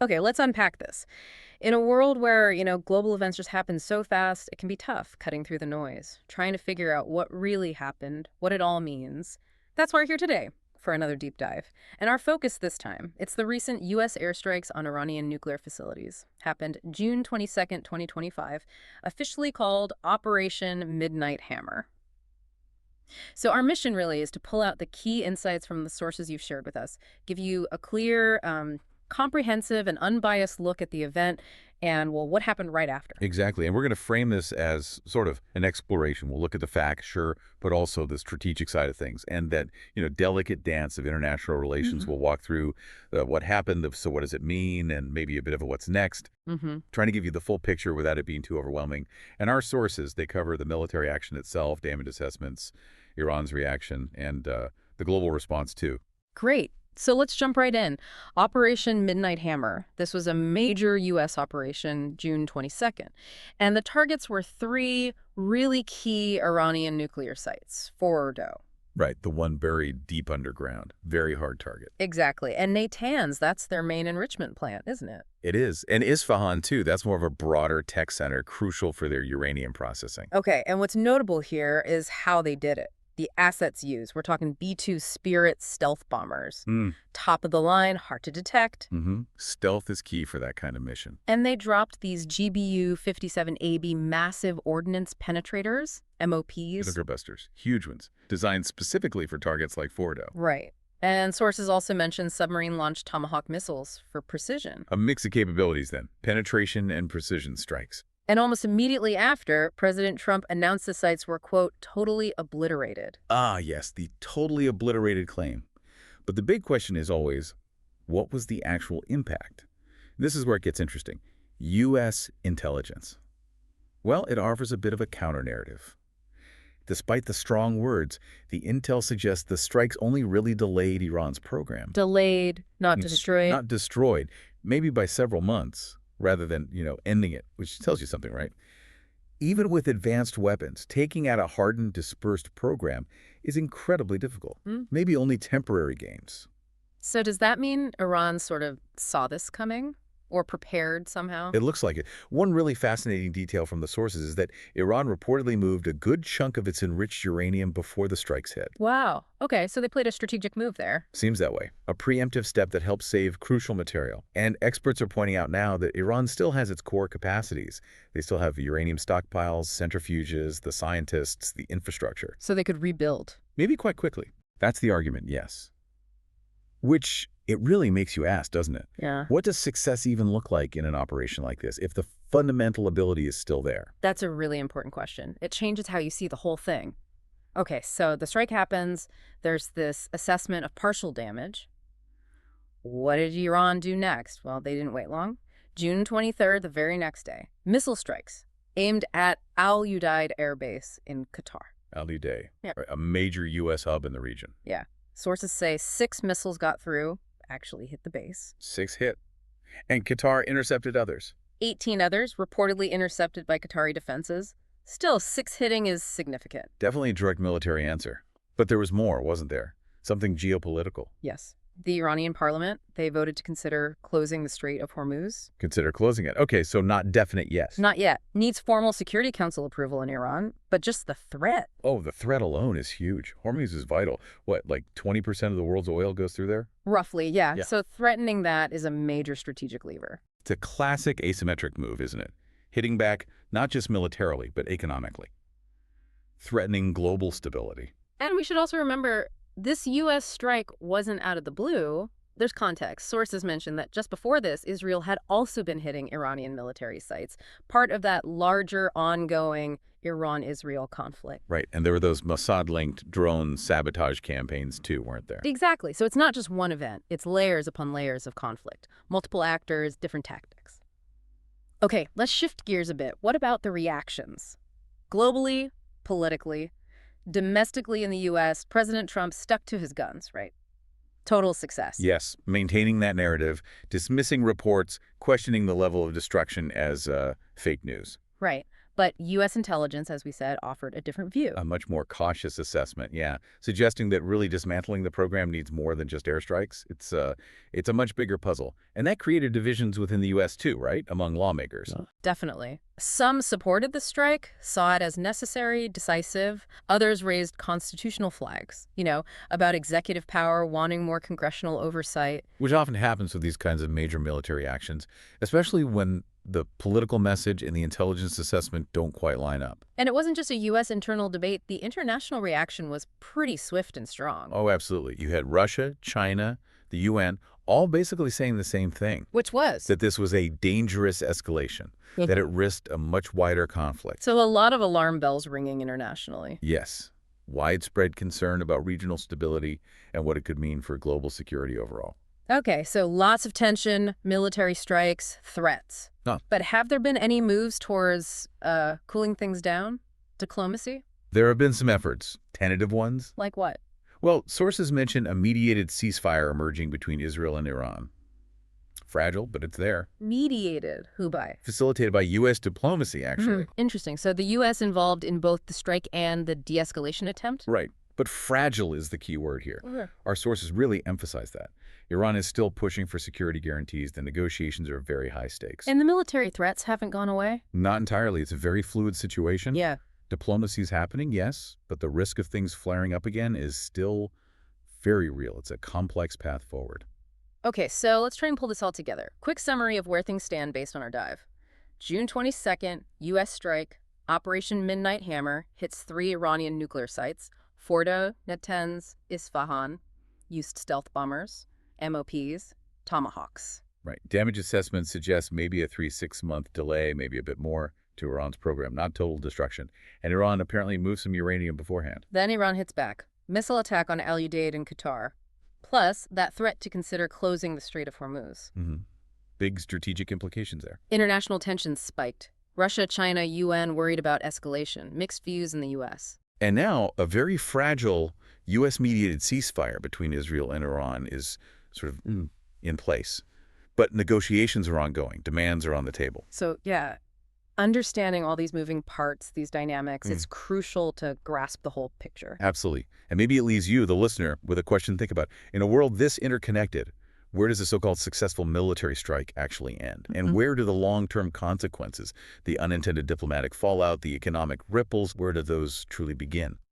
Okay, let's unpack this. In a world where, global events just happen so fast, it can be tough cutting through the noise, trying to figure out what really happened, what it all means. That's why we're here today for another deep dive. And our focus this time, it's the recent U.S. airstrikes on Iranian nuclear facilities. Happened June 22nd, 2025, officially called Operation Midnight Hammer. So our mission really is to pull out the key insights from the sources you've shared with us, give you a clear, comprehensive, and unbiased look at the event and, well, what happened right after. Exactly. And we're going to frame this as sort of an exploration. We'll look at the facts, sure, but also the strategic side of things. And that, delicate dance of international relations. We'll walk through what happened, so what does it mean, and maybe a bit of a what's next. Trying to give you the full picture without it being too overwhelming. And our sources, they cover the military action itself, damage assessments, Iran's reaction, and the global response, too. Great. So let's jump right in. Operation Midnight Hammer. This was a major U.S. operation, June 22nd. And the targets were three really key Iranian nuclear sites. Fordo. Right, the one buried deep underground. Very hard target. Exactly. And Natanz, that's their main enrichment plant, isn't it? It is. And Isfahan, too. That's more of a broader tech center, crucial for their uranium processing. Okay, and what's notable here is how they did it. The assets used. We're talking B-2 Spirit stealth bombers. Top of the line, hard to detect. Stealth is key for that kind of mission. And they dropped these GBU-57AB massive ordnance penetrators, MOPs. Bunker busters. Huge ones. Designed specifically for targets like Fordo. Right. And sources also mention submarine-launched Tomahawk missiles for precision. A mix of capabilities, then. Penetration and precision strikes. And almost immediately after, President Trump announced the sites were, quote, totally obliterated. Ah, yes, the totally obliterated claim. But the big question is always, what was the actual impact? This is where it gets interesting. U.S. intelligence. Well, it offers a bit of a counter-narrative. Despite the strong words, the intel suggests the strikes only really delayed Iran's program. Delayed, not destroyed. Not destroyed, maybe by several months, rather than, ending it, which tells you something, right? Even with advanced weapons, taking out a hardened, dispersed program is incredibly difficult. Maybe only temporary gains. So does that mean Iran sort of saw this coming? Or prepared somehow? It looks like it. One really fascinating detail from the sources is that Iran reportedly moved a good chunk of its enriched uranium before the strikes hit. Wow. Okay, so they played a strategic move there. Seems that way. A preemptive step that helps save crucial material. And experts are pointing out now that Iran still has its core capacities. They still have uranium stockpiles, centrifuges, the scientists, the infrastructure. So they could rebuild. Maybe quite quickly. That's the argument, yes. Which it really makes you ask, doesn't it? Yeah. What does success even look like in an operation like this if the fundamental ability is still there? That's a really important question. It changes how you see the whole thing. Okay, so the strike happens. There's this assessment of partial damage. What did Iran do next? Well, they didn't wait long. June 23rd, the very next day, missile strikes aimed at Al Udeid Air Base in Qatar. Al Udeid, Yeah. a major U.S. hub in the region. Yeah. Sources say 6 missiles got through, actually hit the base. 6 hit. And Qatar intercepted others. 18 others reportedly intercepted by Qatari defenses. Still, 6 hitting is significant. Definitely a direct military answer. But there was more, wasn't there? Something geopolitical. Yes. The Iranian parliament, they voted to consider closing the Strait of Hormuz. Consider closing it. Okay, so not definite yes. Not yet. Needs formal Security Council approval in Iran, but just the threat. Oh, the threat alone is huge. Hormuz is vital. What, like 20% of the world's oil goes through there? Roughly, yeah. Yeah. So threatening that is a major strategic lever. It's a classic asymmetric move, isn't it? Hitting back not just militarily, but economically. Threatening global stability. And we should also remember, this U.S. strike wasn't out of the blue. There's context. Sources mention that just before this, Israel had also been hitting Iranian military sites, part of that larger ongoing Iran-Israel conflict. Right, and there were those Mossad-linked drone sabotage campaigns too, weren't there? Exactly. So it's not just one event. It's layers upon layers of conflict. Multiple actors, different tactics. Okay, let's shift gears a bit. What about the reactions? Globally, politically, domestically in the U.S., President Trump stuck to his guns, right? Total success. Yes, maintaining that narrative, dismissing reports, questioning the level of destruction as fake news. Right. But U.S. intelligence, as we said, offered a different view. A much more cautious assessment, yeah, suggesting that really dismantling the program needs more than just airstrikes. It's a much bigger puzzle. And that created divisions within the U.S. too, right, among lawmakers. Definitely. Some supported the strike, saw it as necessary, decisive. Others raised constitutional flags, about executive power, wanting more congressional oversight. Which often happens with these kinds of major military actions, especially when the political message and the intelligence assessment don't quite line up. And it wasn't just a U.S. internal debate. The international reaction was pretty swift and strong. Oh, absolutely. You had Russia, China, the UN, all basically saying the same thing. Which was? That this was a dangerous escalation, that it risked a much wider conflict. So a lot of alarm bells ringing internationally. Yes. Widespread concern about regional stability and what it could mean for global security overall. Okay, so lots of tension, military strikes, threats. Huh. But have there been any moves towards cooling things down? Diplomacy? There have been some efforts, tentative ones. Like what? Well, sources mention a mediated ceasefire emerging between Israel and Iran. Fragile, but it's there. Mediated. Who by? Facilitated by U.S. diplomacy, actually. Interesting. So the U.S. involved in both the strike and the de-escalation attempt? Right. But fragile is the key word here. Okay. Our sources really emphasize that. Iran is still pushing for security guarantees. The negotiations are very high stakes. And the military threats haven't gone away? Not entirely. It's a very fluid situation. Yeah. Diplomacy is happening, yes, but the risk of things flaring up again is still very real. It's a complex path forward. Okay, so let's try and pull this all together. Quick summary of where things stand based on our dive. June 22nd, U.S. strike, Operation Midnight Hammer hits 3 Iranian nuclear sites, Fordo, Natanz, Isfahan, used stealth bombers, MOPs, Tomahawks. Right. Damage assessment suggests maybe a 3-6 month delay, maybe a bit more, to Iran's program, not total destruction. And Iran apparently moved some uranium beforehand. Then Iran hits back. Missile attack on Al Udeid in Qatar. Plus, that threat to consider closing the Strait of Hormuz. Big strategic implications there. International tensions spiked. Russia, China, UN worried about escalation. Mixed views in the U.S. And now a very fragile U.S.-mediated ceasefire between Israel and Iran is sort of in place. But negotiations are ongoing. Demands are on the table. So, yeah, understanding all these moving parts, these dynamics, it's crucial to grasp the whole picture. Absolutely. And maybe it leaves you, the listener, with a question to think about. In a world this interconnected, where does a so-called successful military strike actually end? And where do the long-term consequences, the unintended diplomatic fallout, the economic ripples, where do those truly begin?